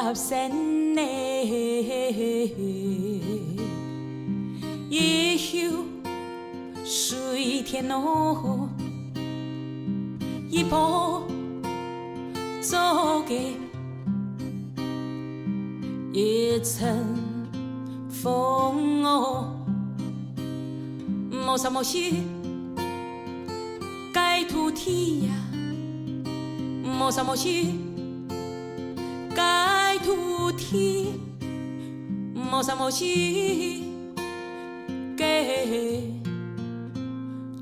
合身呢，一休水天哦，一步走给一层风哦，莫啥莫事该土地呀，莫啥莫事。该土地，无啥无事，给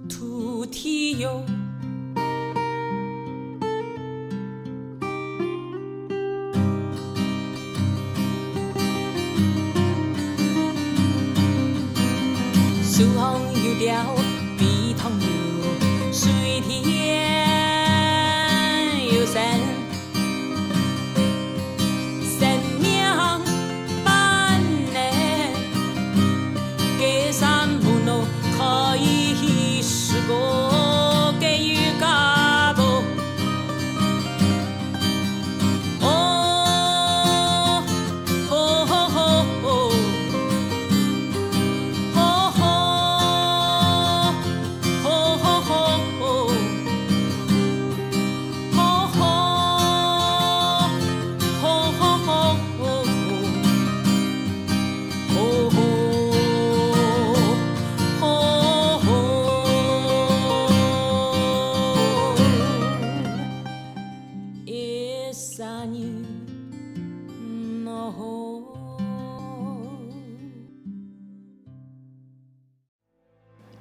土地哟。树风又调，笔筒又水天又山。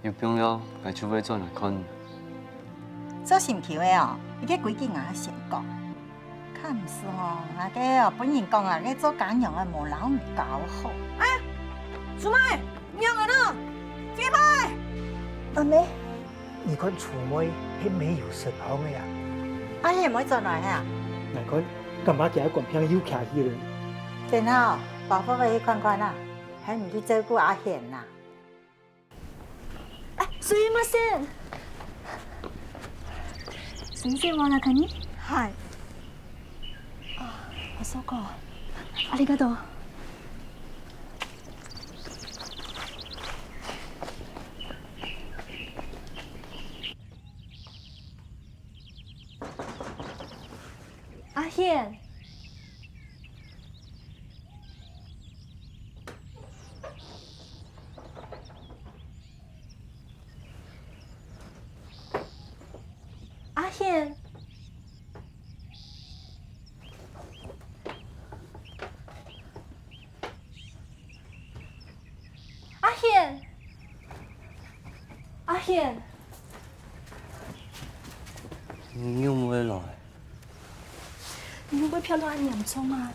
有朋友来厝尾做来看，做心球的哦，伊个规矩也先讲，看唔是吼，那个哦，本人讲啊，个做干娘的无老唔搞好。哎呀，叔妹，娘儿呢？接拍。阿妹，你看厝妹迄没有神风的呀？阿爷唔会做来呀？你看干嘛家管片又徛起了？真好，宝宝去看看啦，还唔去照顾阿贤呐？すいません。先生は中に？はい。あ、そうか。ありがとう。阿贤。阿贤，阿贤，阿贤，你有冇来？你会不会飘到很严重啊？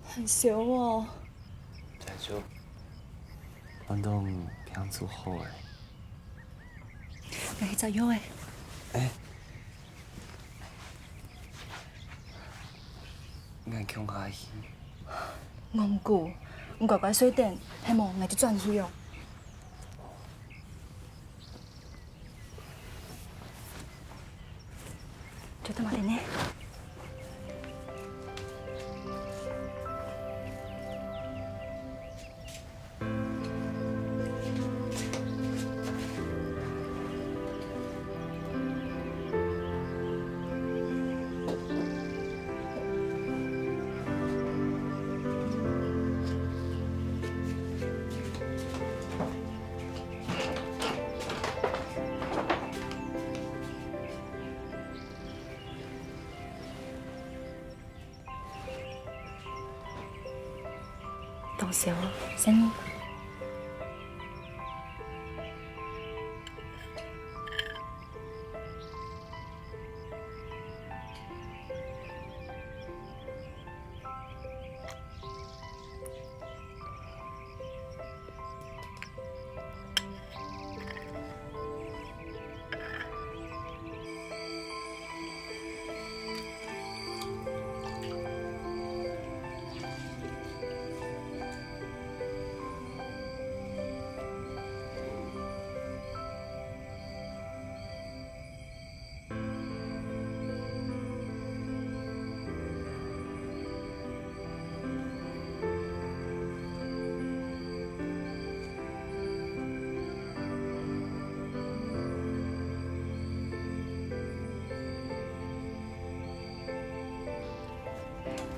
很小哦。在就，运动偏做好诶。要去找药诶。哎，俺强下去。我唔顾，我乖乖睡等，希望我就转去哦。ちょっと待ってね。到时候先你。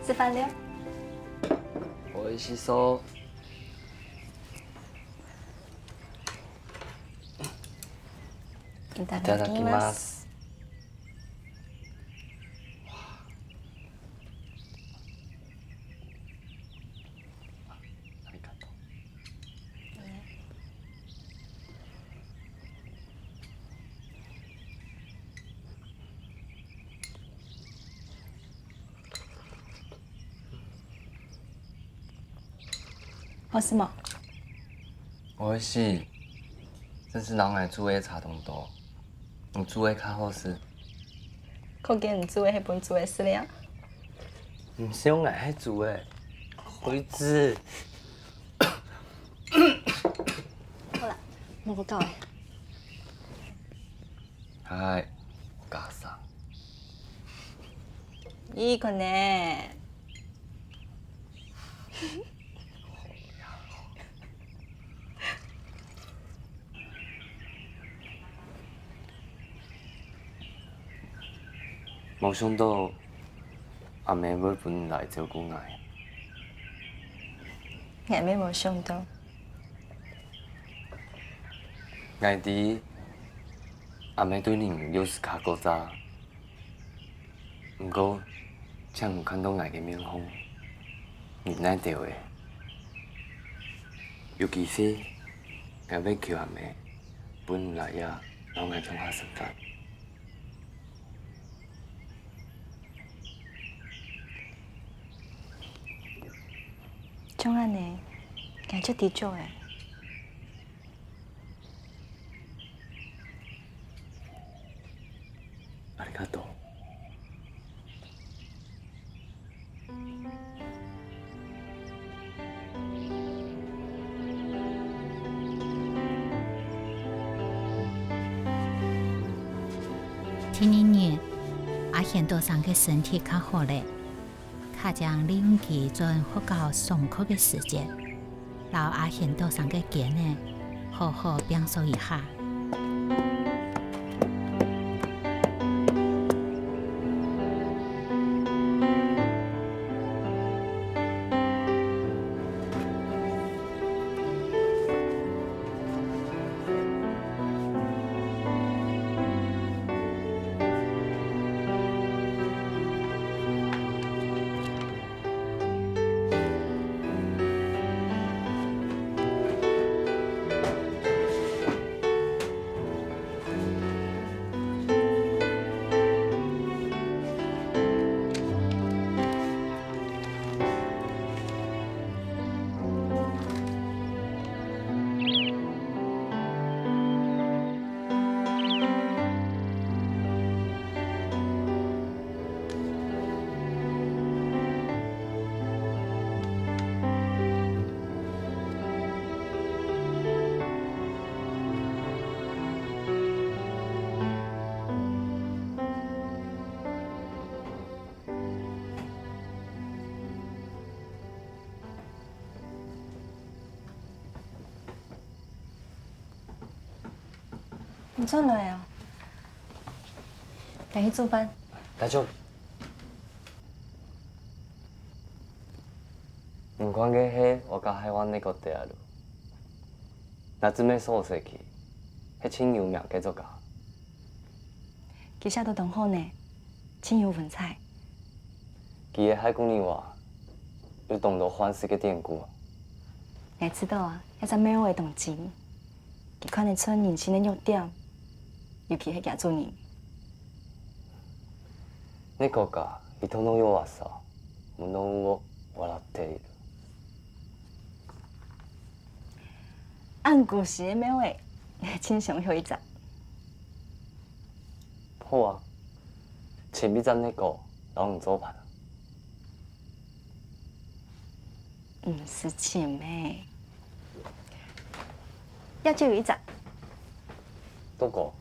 吃饭了。我一洗手。いたいただきま。ますす。ありがとう。好吃吗？美味しい。真是人爱煮的差同多，有煮的较好吃。可见你煮的迄本煮的饲料。唔是用爱迄煮的，灰子。好啦，莫个搞诶。はい、お母さん。いい子ね。冇想到阿妹要本来照顾我。眼妹无想到，我知阿妹对你又是较古早，不过才有看到我的面孔，认得到的。尤其是我要求阿妹本来呀，让我从下食饭。种安尼，感觉低足诶。ありがとう。听音乐，阿贤多上嘅身体较好咧，卡将利用其做好到上课嘅时间，让阿贤多上嘅健呢，好好表述一下。你做来啊？赶去做班。大丈夫。唔管嘅迄我甲海湾那个地啊路，夏目漱石去，迄清油命继续教。其实都同好呢，真有文采。佢嘅海姑娘话，有懂得反思嘅典故。我知道啊，一只美会动情，佢看得出人性的弱点，尤其係夾做人。猫が人の弱さ、無能を笑っている。按故事的美会，真想有一集。好啊，前邊陣呢個攞唔做盤。唔是姐妹，要就有一集。どこ？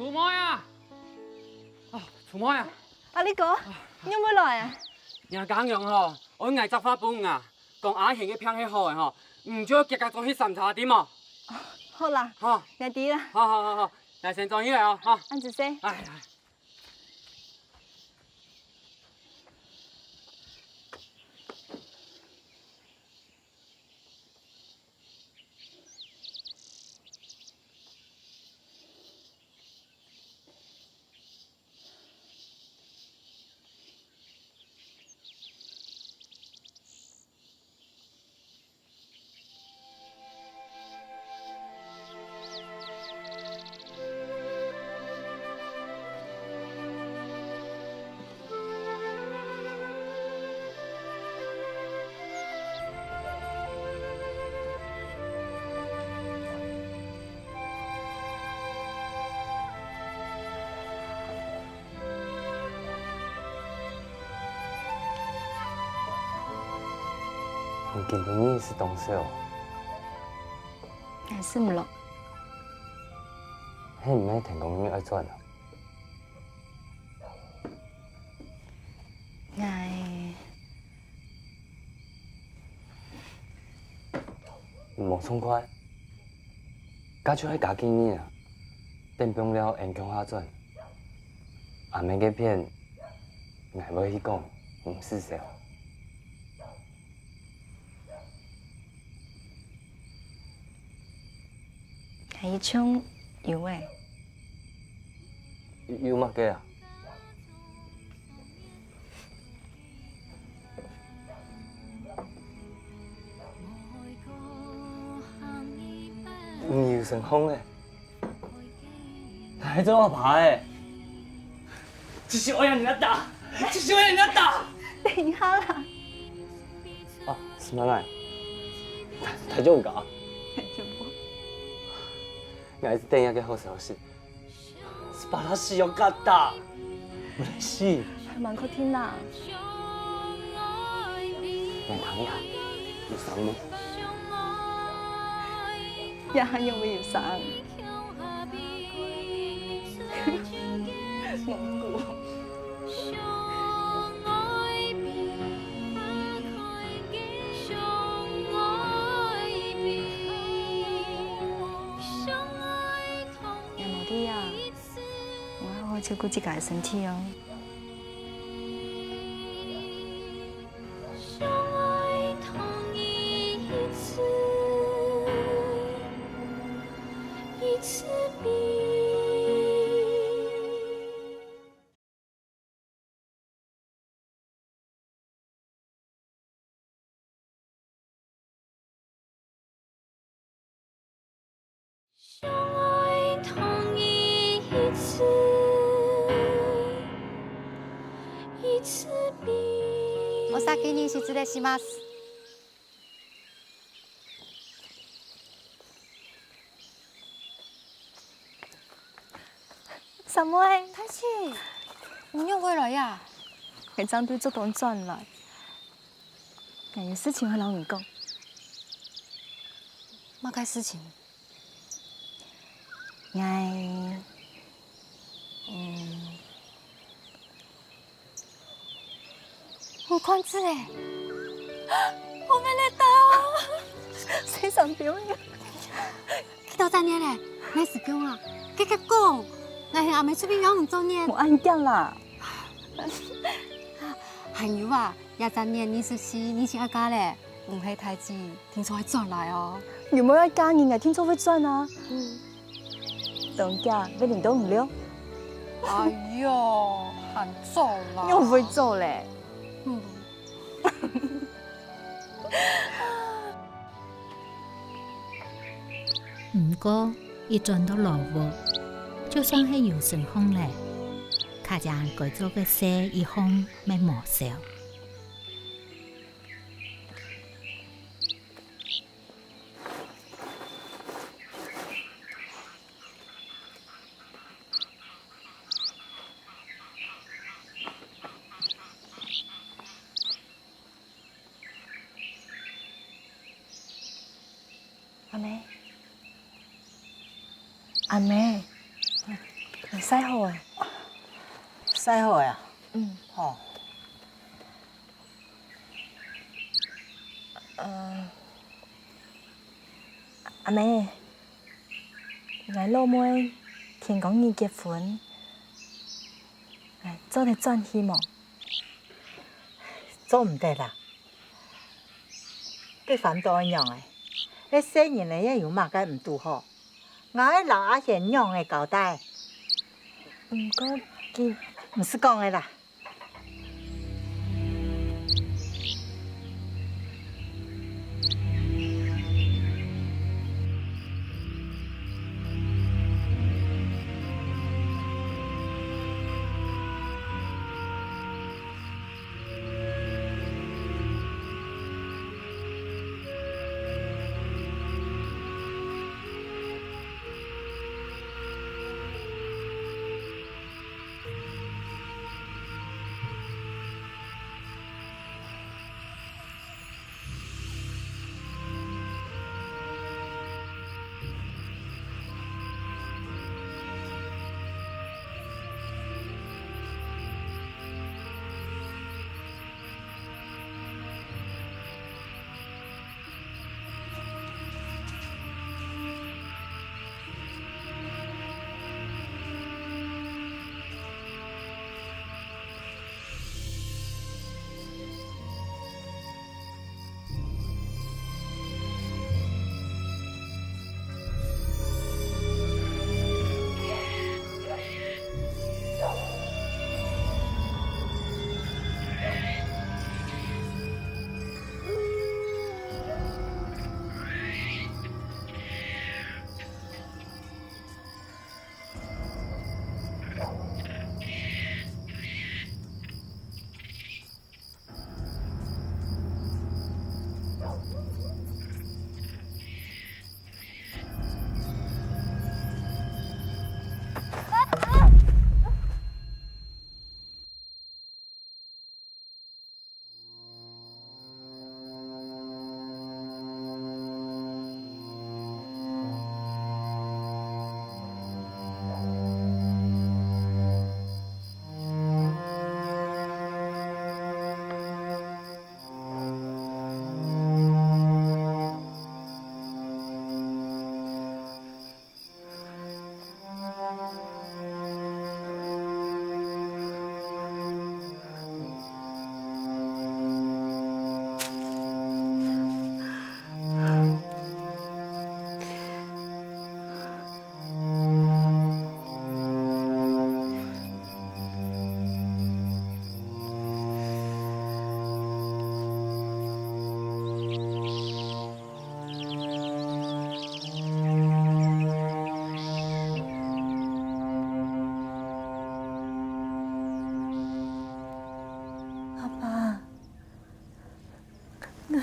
出妹啊！啊，出妹啊！阿你哥，你有冇来啊？人讲样吼，我挨执法本啊，讲阿贤嘅片迄好诶吼，唔少结合做去审查点哦。好啦，好，我知啦。好，来先做起来哦，哈。安子先。来。你根本你是懂事哦，还是唔落？迄唔係停工要轉啊？我唔爽快，家就喺家己呢啊，電崩了延強下轉，阿妹嘅片，挨要去講，唔是啥。还一枪有诶，有乜嘅啊？你有成風誒，還這麼爬誒？就是我要你打，就是我要你打！等一下啦，啊，すまない。大丈夫か？大丈夫。あいつ電話嘅好消息。素晴らしい、よかった。嬉しい。还蛮好听啦。你躺下，有傷嗎？也很有沒有傷。蒙古。也冇啲啊，我要好好照顧自己嘅身體哦。お先に失礼します。什麼？太師，你又回來呀？係爭對足講轉來，但有事情會同你講。乜嘅事情？我看字嘞，我們嚟到，非常表演。幾多周年嘞？咩時間啊？繼續講，我係阿妹出邊養5周年。我按掉啦。還有啊，1周年24你先1家嘞，唔係太子，聽說會轉來哦。有冇一家人嘅聽說會轉啊？當家俾年到5了。哎呦，很做啦。又唔會做咧。不過一轉到落雨，就算係有成風咧，卡將改做個些一風咪冇少。阿妹，洗好诶。洗好呀？嗯。哦。阿妹，我老妹听讲你结婚，做得转去冇？做唔得啦，佢反對樣誒，你生人咧一有嘛個唔拄好，我喺留阿賢樣嘅交代，唔過佢唔是講嘅啦。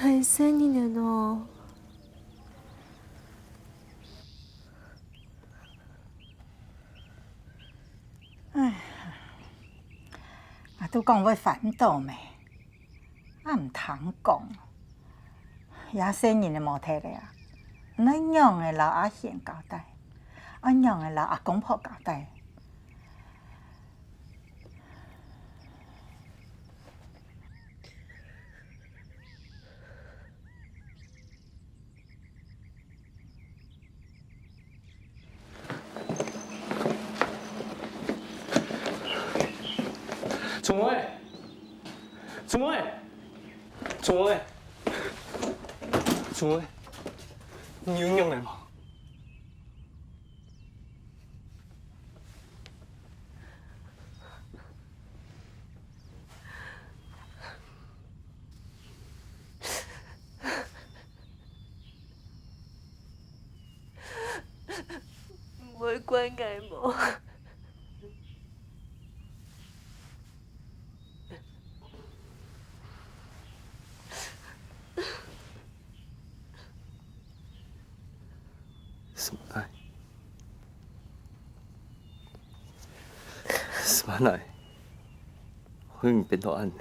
还生日了喏。我都講要反對咩？我唔通講，也生人嘅冇睇咧啊！我樣嘅留阿賢交代，我樣嘅留阿公婆交代。春梅，春梅，春梅，春梅，你有用嚟嗎？唔會關愛無。什麼愛？什麼愛？會唔變到安尼？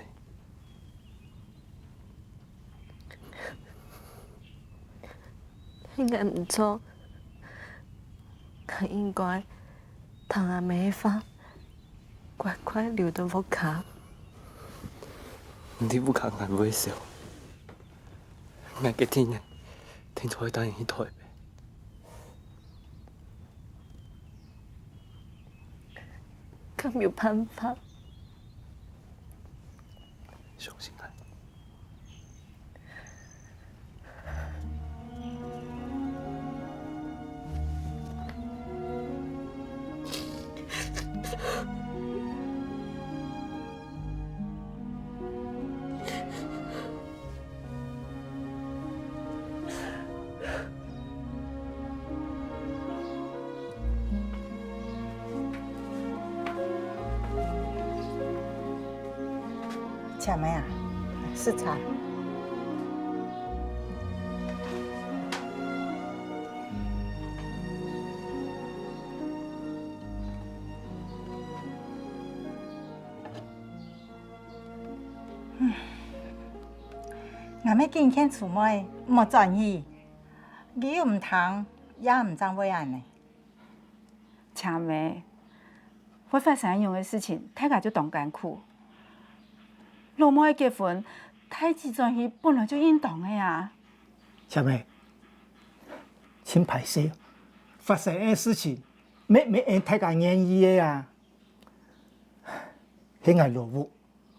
應該唔錯，佢應該唐阿妹的话，乖乖留到屋卡。你不看俺微笑，俺个天呢，天才答应去台北。可没有办法。相信俺。吃没啊？是茶。俺要见见厝妹，莫转意，你又唔通，也唔知为安尼。强妹，会发生一样的事情，大家就当艰苦。老母的结婚，太子转去本来就应当的呀。小妹，请歹势，发生的事情，没人大家愿意的啊。迄个老母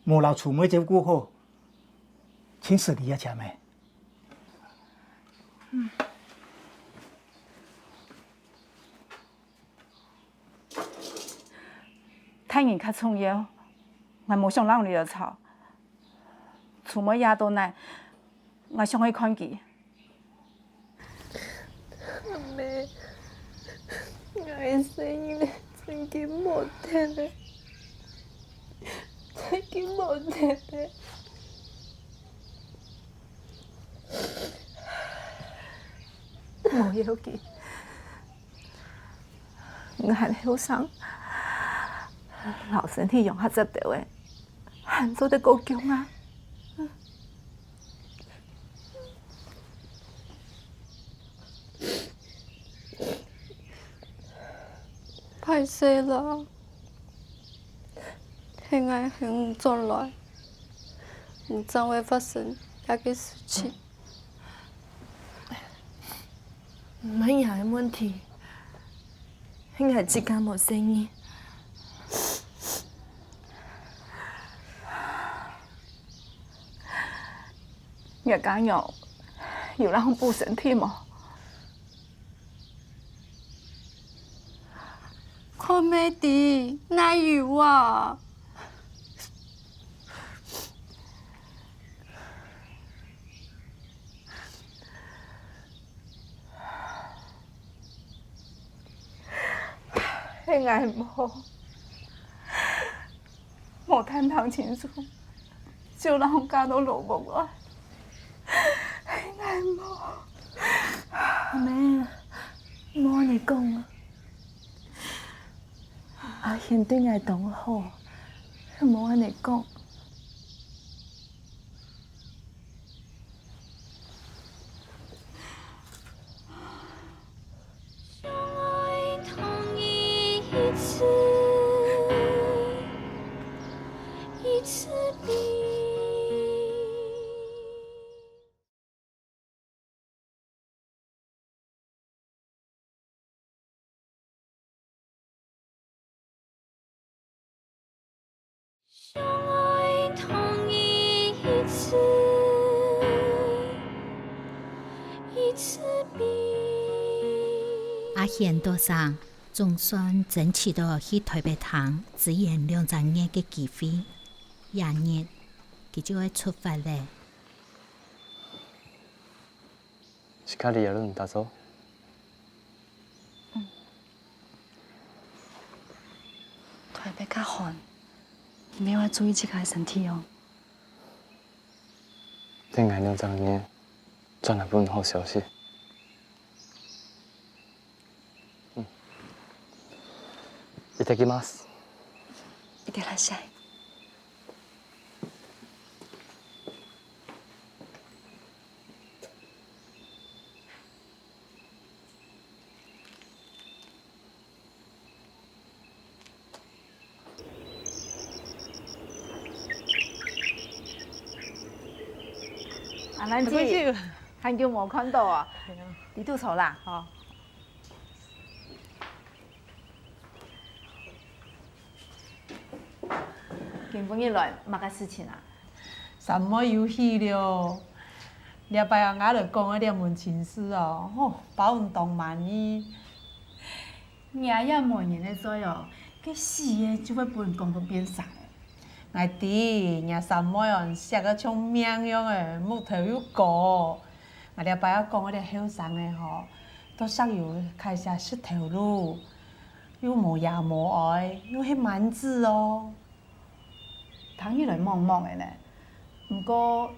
无留厝妹照顾好，请xử理啊，小妹。太人较重要，我无想让你的吵。厝妹也倒来，我想去看伊。阿妹，我的声音真经无听嘞，真经无听嘞。无要紧，我很后生，老身体用较接到的，还做得够强啊！歹势啦，现在很转来，唔知会发生遐个事情。唔免遐个问题，现在之间无生意。月干药有让补身体吗？看没得，哪有啊？现在无谈谈清楚，就让家都落幕啊！现在妹，莫安尼讲啊！阿贤对我当好，莫安尼讲。相爱同一次，一次比。阿贤多上总算争取到去台北堂只演2年的机会，翌日佢就会出发嘞。是家里有人打走？台北较寒。你要注意自己的身体哦。等下2年转来份好消息。いただきます。いってらっしゃい。兰姐，很久冇看到啊，你肚丑啦？好。今晡日来，乜个事情啊？什么游戏了？礼拜啊，我就讲了两门情诗哦，吼，包运动满意。爷爷每年咧做哦，佢死嘅就会把人讲到变傻嘅。我弟伢三妹哦，写个像命样的，木头又高。我礼拜啊讲我哋后生的吼，都想要开下石头路，又无爷无爱，又迄蛮子哦。听起来懵懵的呢，不过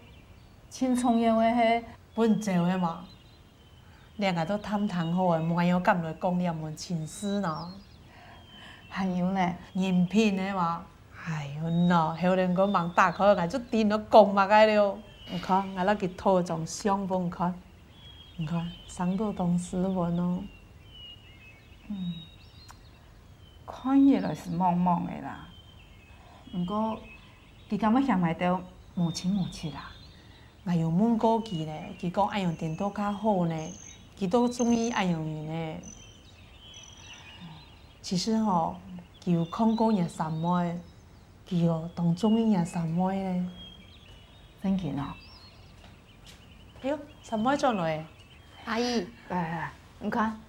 青葱样的迄本照的嘛，两个都谈谈好的，莫要咁来讲两门情诗呢。还有呢，人品的嘛，哎呦喏，后人个忙打开，我就掂到讲嘛个了。你看，我那个头像相本看，你看上到当诗文哦。看起来是懵懵的啦，不过佢敢要想买到无亲无戚啦。我有问过佢咧，佢讲安样电脑较好呢，佢都中意安样人呢。其实吼，佢有看过人三妹，佢哦当中意人三妹咧。真嘅哦。哟，三妹转来。阿姨，来，你看，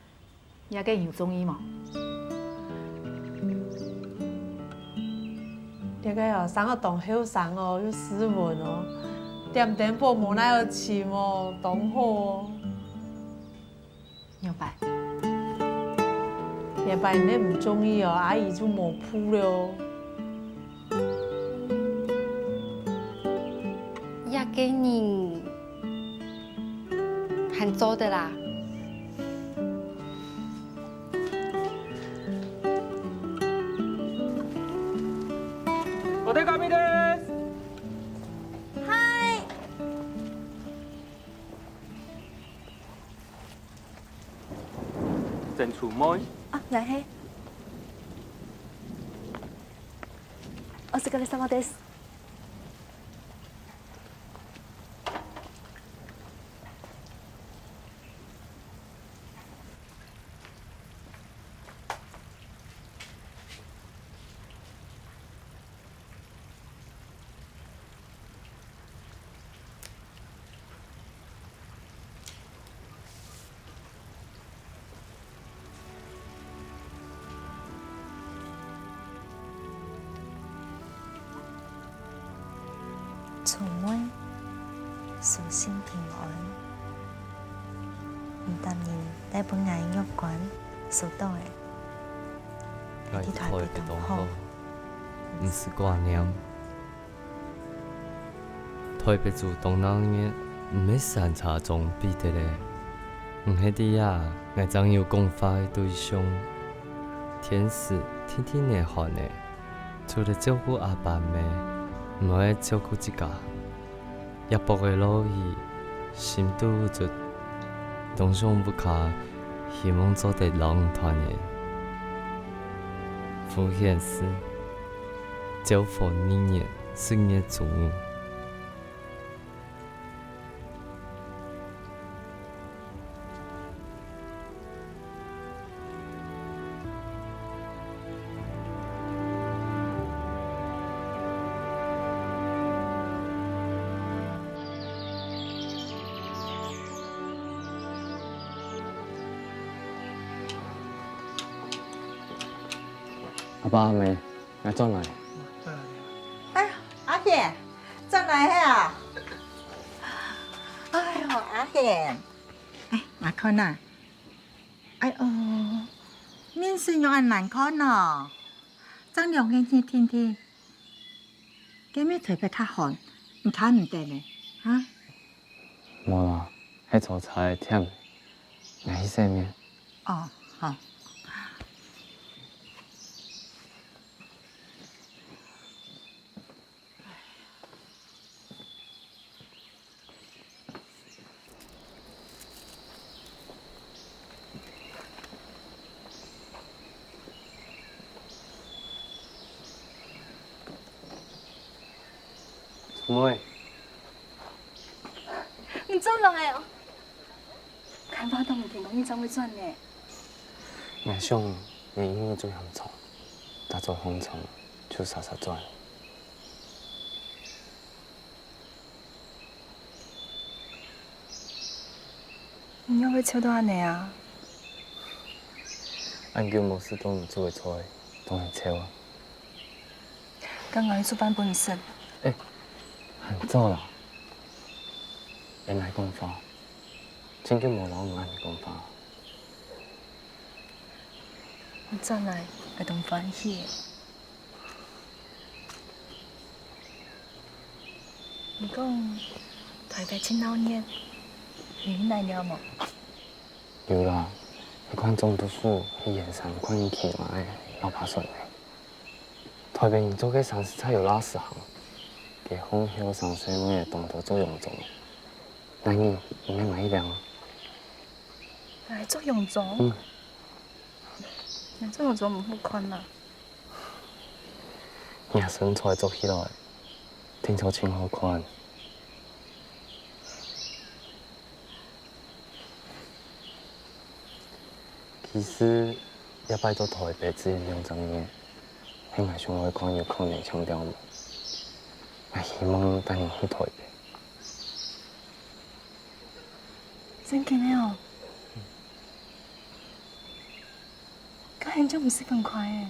也个有中医嘛？这个哦，生个当后生哦，又斯文哦，点点报无奈个钱哦，当好哦。明白。礼拜你唔中意哦，阿姨就冇铺了。也给你很做的啦。我的咖啡的。真出妹。あ、いらっしゃい。お疲れ様です。楚妹，順心平安。唔答應ได้本眼喐滾，數到嘅。我以後嘅同學，唔是掛念。台北主動那嘢，唔係山茶種比的咧。唔係啲呀，我將要講法嘅對象，天使天天嚟學呢，除了照顧阿爸妹。唔可以照顧自家，一步嘅路兒，心都就當上不卡，希望做得老團圓。敷衍事，交付你年是業主。阿爸阿妹，我轉來。哎呀，阿贤，轉來啊！哎呦，阿贤，哎，我看啊，哎呦，面色又很難看喏，張兩眼熱天天，今日特別較寒，唔睇唔得呢，啊？冇啦，係做菜甜，我去洗面。哦，好。妹，走落来哦。开发都唔见讲你怎会转呢？我想你因为做香草，打做红肠就傻傻转。你要会笑到安尼啊？按叫模式都唔做会出来，当然笑啊。刚刚去出版本身，很早啦，原来讲法，真叫无老唔安尼讲法。我转来会同欢喜的。你讲台北青老年，你来了无？有啦，迄款总督府迄眼山看伊起来老拍算的。台北人做个三十菜有拉四行，给风后上水尾的动作做用中。那你应该买一辆。来做用装。嗯。那做用装唔好看啦。你身材做起来，听说真好看。其实也拜做台北之前2-3年，迄个想要看有可能抢掉嘛，也希望带你去台北。真紧的哦。甲现种唔是咁快的。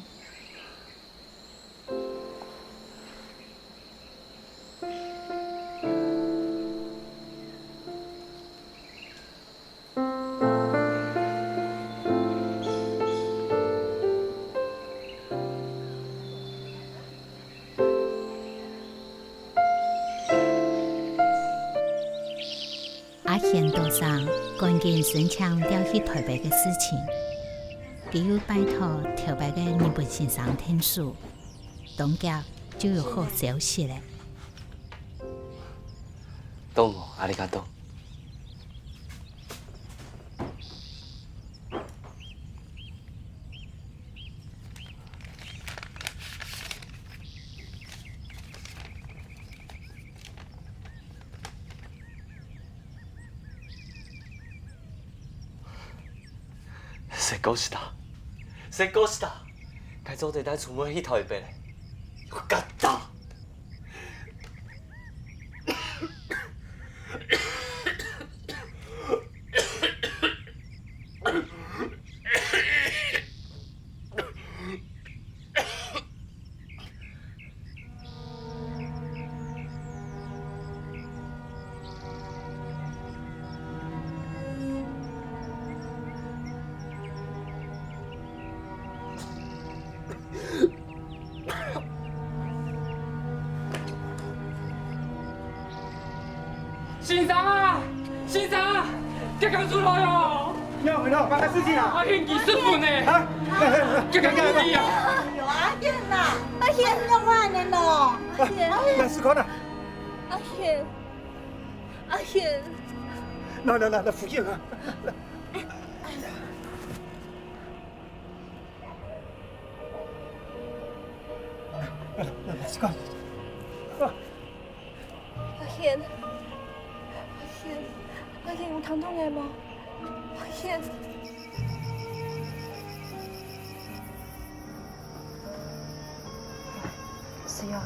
阿贤岛上赶紧申请调去台北的事情，只有拜托台北的日本先生天数，东家就有好消息了。どうもありがとう。成功した成功した改造地带出门去台北よかった先生啊，先生啊，结果出来哦！有，发生事情了。阿贤技师傅呢？啊，结果出来啊！有阿贤呐，阿贤弄完了咯。阿贤，那是可能。阿贤，阿贤，那附近啊。是个。阿贤，阿贤有疼痛的吗？阿贤，是有的。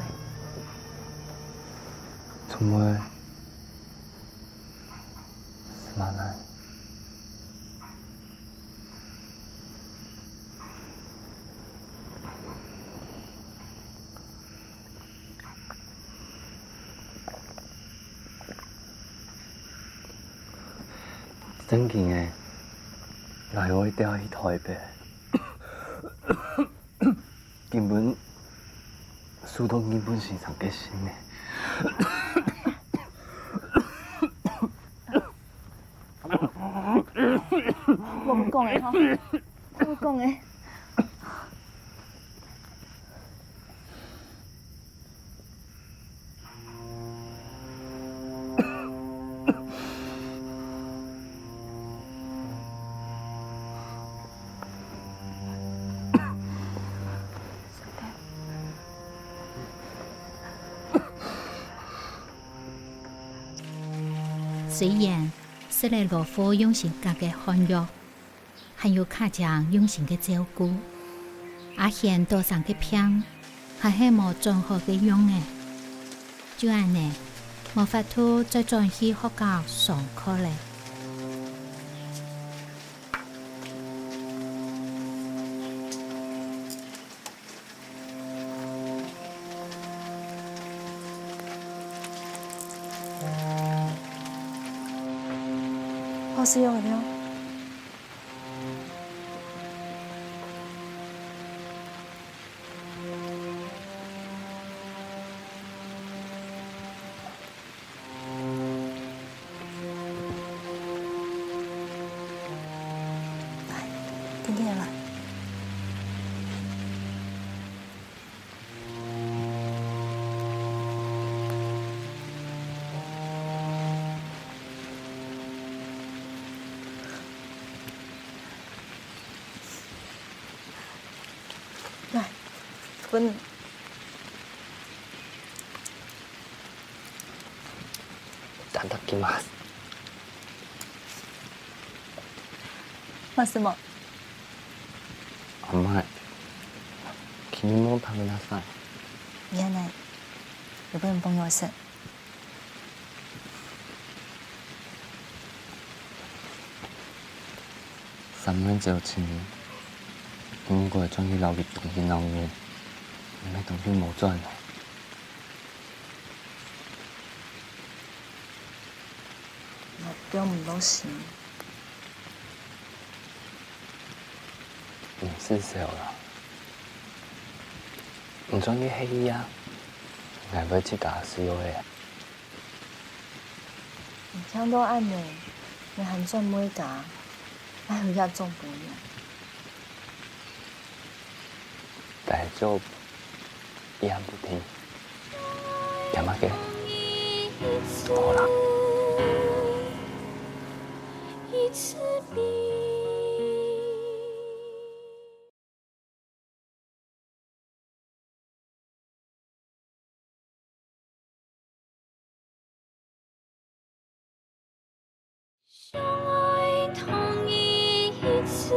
出门すまない。真劲诶，来我调去台北，根本苏东根本是上决心诶。我们讲的哈，我讲的。虽然说来罗夫用心家嘅汉育，还有卡匠用心嘅照顾，阿贤多上嘅片，还系无做好嘅用嘅。就安尼，无法度再转去学校上课咧。好使用了。来，点点来。来，滚！いただきます。为什么？甘い。君も食べなさい。いらない。有不能帮我吃。3蚊就錢，經過將啲樓月同啲樓嘅，你同啲冇賺。我表唔到錢。唔是時候啦，唔將啲戲啊，捱唔去家少嘅。唔聽到安尼，你還算每家，還有一種不一樣。大丈夫，一言不聽。干嘛嘅？好啦。相爱同一次，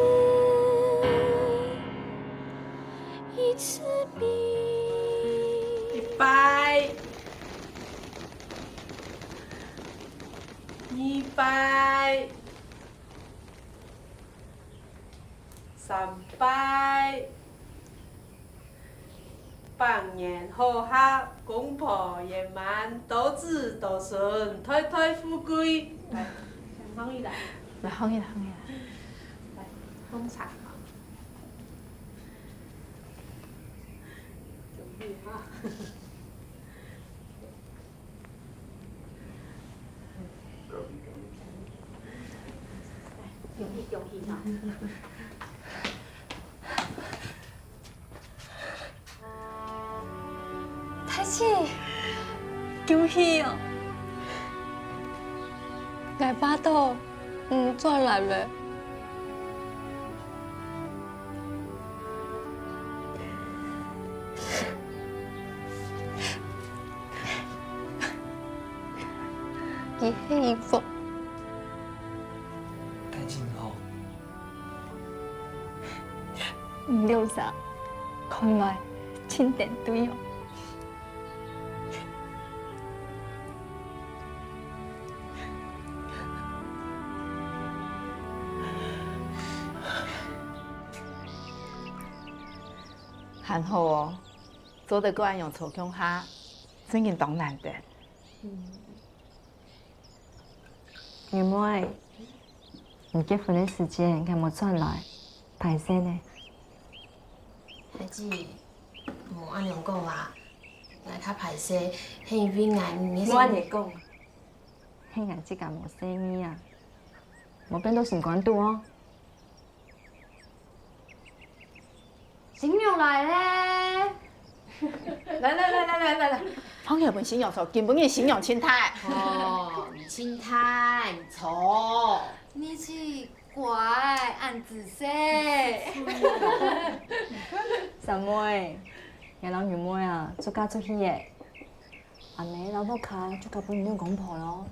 一次比100、200、300，百年好合，公婆圆满，多子多孙，胎胎富贵。来，放一来，来，放一来，放一来。来，放茶。准备哈。容易哈。太姐，恭喜哦！我巴肚转来了。伊幸福。感情好。唔了啥，看来真点对哦。还好哦，做得惯用粗腔下，真经当难得。妹妹，你結婚的時間敢冇轉來？歹勢呢？孩子，無安尼講啦，來較歹勢，係因為你我安尼講，迄眼即間無生意啊，冇變到成關度哦。新娘來咧！来，朋友们新娘错，根本嘅新娘青苔。哦，青苔，错，你是乖，按仔细。三妹，嘅人原妹啊，做家做戲嘅，安尼老母卡就甲本娘公婆咯。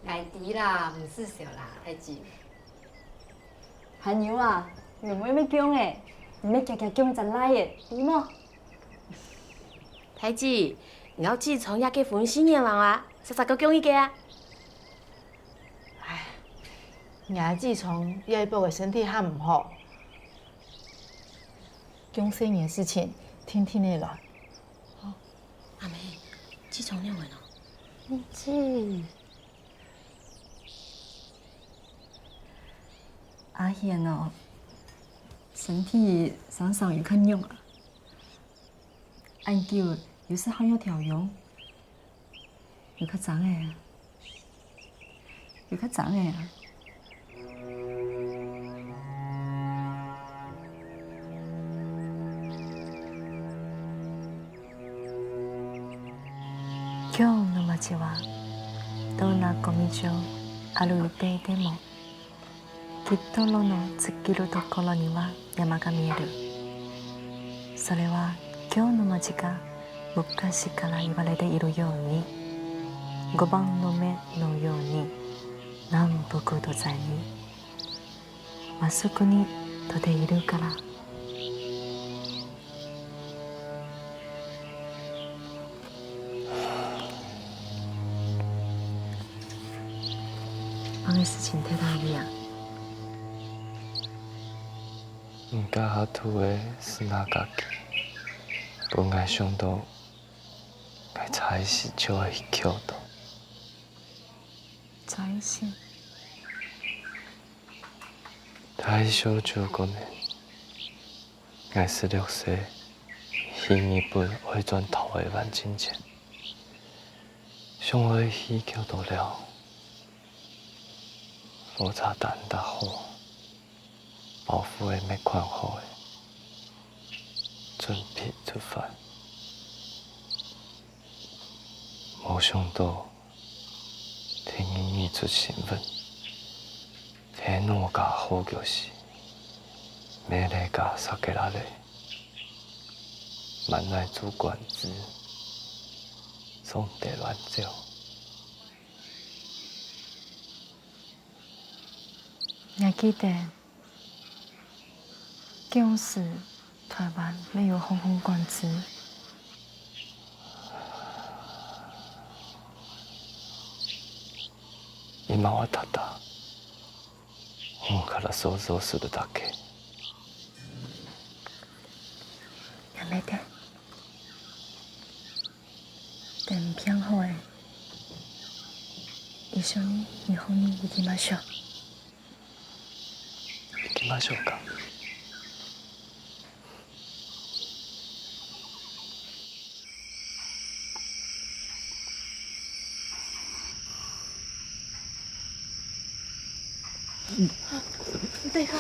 爱弟啦，唔是小啦，太子。韩牛啊，妹妹要讲诶，唔要家家讲就来诶，对么？太子，你要自从也结婚4年了啊，实个讲一个啊。唉，伢自从叶伯的身体还唔好，讲4年事情，天天的来。阿妹，自从两个咯。唔知。阿贤哦，身体常常有看用啊，按叫有时好有调用，有较脏诶啊，有较脏诶啊。今日の街はどんな小道を歩いていてもきっと路の尽きるところには山が見える。それは今日の街が昔から言われているように5番の目のように南北東西にまっすぐにとでいるから。帮的事情太大力啊！唔敢下土的是哪家己？本来想到，该才是就会去捡到。才是。大小15年，我16岁，翕一本回转头的万金钱，上回翕捡到了。落茶蛋大好，包袱的没款好的，准备出发。没想到，听伊出新闻，天哪个好就是美丽个杀给拉嘞，满来主管子，总得乱叫。你还记得，当时台湾没有红红管制，今はただ本から想像するだけ。やめて。天偏好诶，一緒に日本に行きましょう。行きましょうか。对个。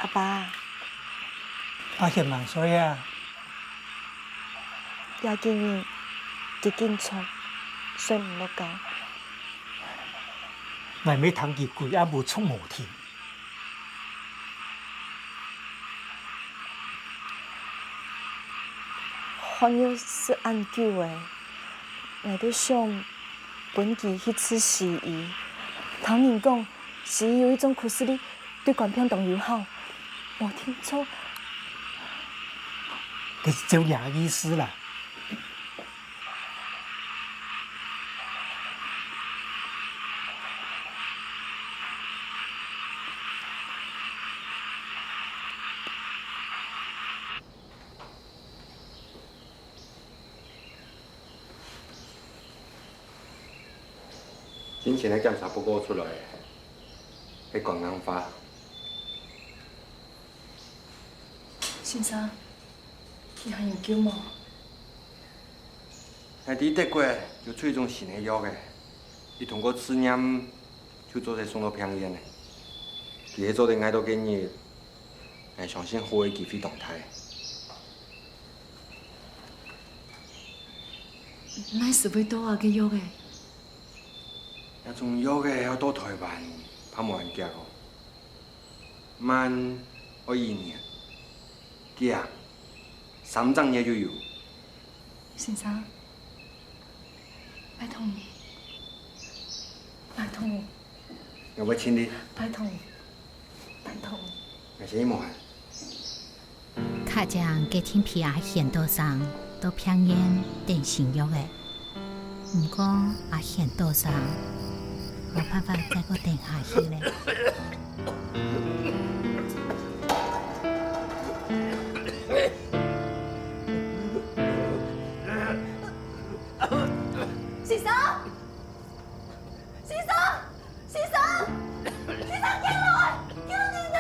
阿爸，阿贤万岁啊！也建议一紧出，睡唔落觉。我没谈几句，也无出无天。朋友是按久的，我伫想本期去吃西医。唐人讲西医有一种苦斯力对管片动友好，我听错。这是找牙医师啦。先前的检查报告出来，迄管硬化。先生，你还有救无？兄弟德国就出一种新的药的，伊通过试验就做在送到병院的。其实做的挨到建议，我相信好的机会动态。那是要倒啊个药的？那种药的要到台湾，怕无人寄哦。慢要1年，寄3张也就有。先生，拜托你，拜托你，要不请你，拜托你，拜托你。我先忙。卡将给天皮阿贤岛上都平安定新约的，不过阿贤岛上没办法再个定下去了。先生，先生，先生，先生，进来，救你啊！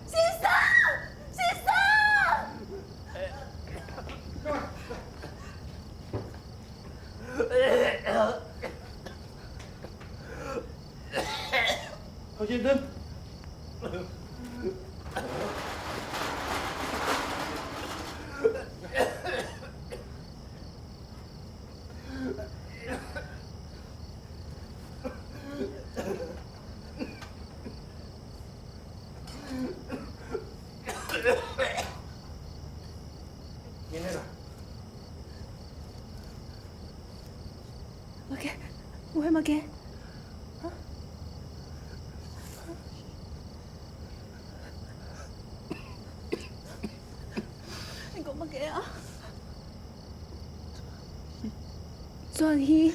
先生，先生。侯先生。我係乜嘅？你講乜嘅啊？轉移。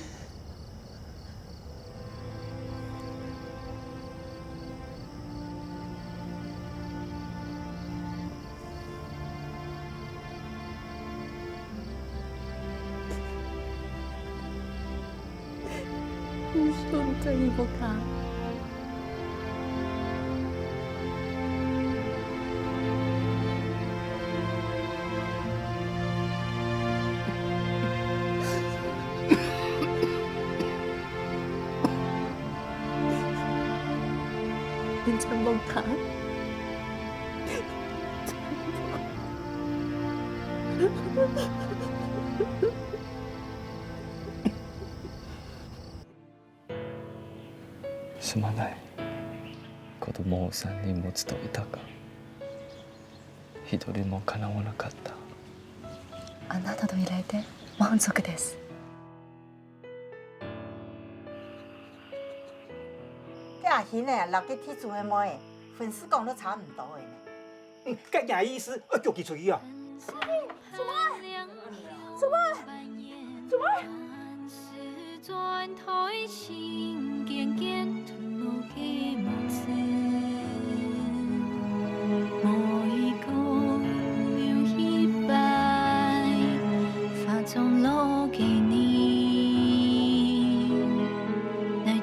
Musun sa ibo ka. Menjambong ka? すまない。子供を3人持つといたが、1人も叶わなかった。あなたの依頼で満足です。这阿贤呢，留给铁柱的妹，粉丝讲都差唔多的呢。甲牙医师要叫佢出去啊！什么？什么？什么？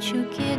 就给